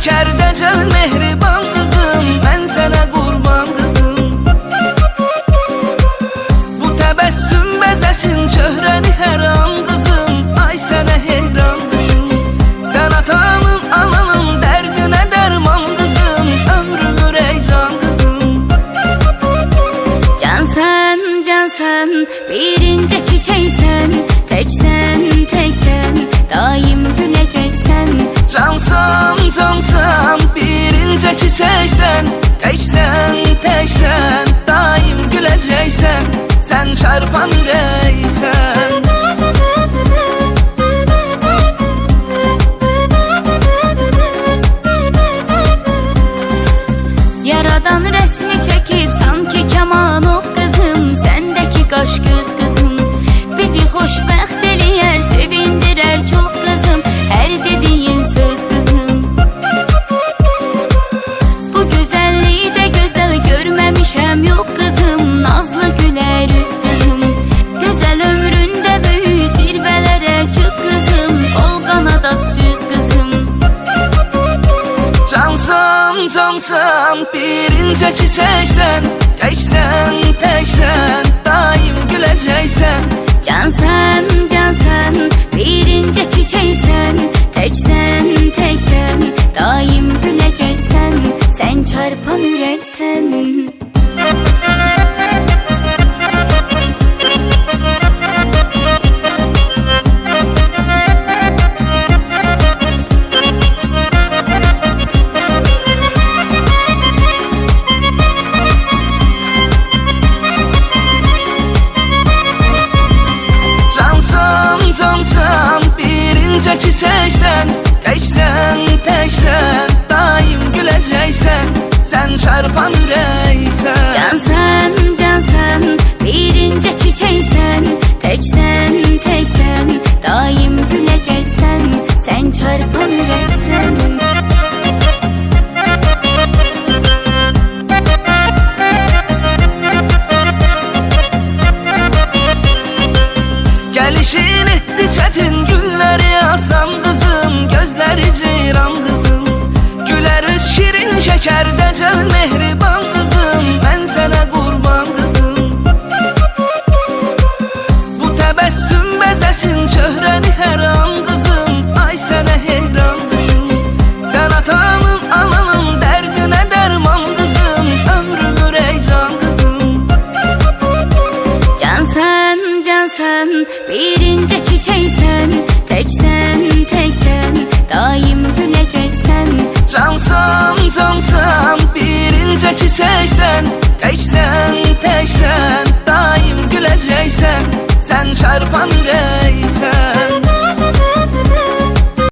şeker decel mehriban kızım, ben sana kurban kızım. Bu tebessüm bezesin çöhreni her an kızım, ay sana heyran kızım. Sen atanın ananın derdine derman kızım, ömrümü reycan kızım. Cansan, cansan, birinci çiçeksen, teksen, teksen, daim güleceksen. Cansan, cansan, birinci çiçeksen, teksen, teksen, daim güleceksen. Sen çarpan yüreksen. Yaradan resmi çekip sanki keman ok kızım, sendeki kaş göz kızım bizi hoşbəxt eləyər, sevindirər çok kızım, her dediğin söz kızım. Bu güzelliği de güzel görmemişem yok kızım, nazlı güler üz kızım. Güzel ömründe büyü zirvelere çık kızım, kol kanada süz kızım. Cansan, cansan, birinci çiçeksen, teksen, teksen, daim güleceksen. Cansan, cansan, birinci çiçeksen, teksen, teksen, daim güleceksen. Sen çarpan yüreksen. Cansan, birinci çiçeksen, teksen, teksen, daim güleceksen. Sen çarpan yüreksen. Cansan, cansan, birinci çiçeksen, teksen, teksen, daim güleceksen. Sen çarpan yüreksen. Gelişin etti çetin günleri asan kızım, gözleri ceyran kızım. Güler üz şirin şeker decel mehriban kızım, ben sana kurban kızım. Bu tebessüm bezesin çöhreni her an kızım, ay sana heyran kızım. Sen atanın ananın derdine derman kızım, ömrümü reycan kızım. Cansan, cansan, birinci çiçeksen, teksen, teksen, daim güleceksen. Cansan, cansan, birinci çiçeksen, teksen, teksen, daim güleceksen. Sen çarpan yüreksen.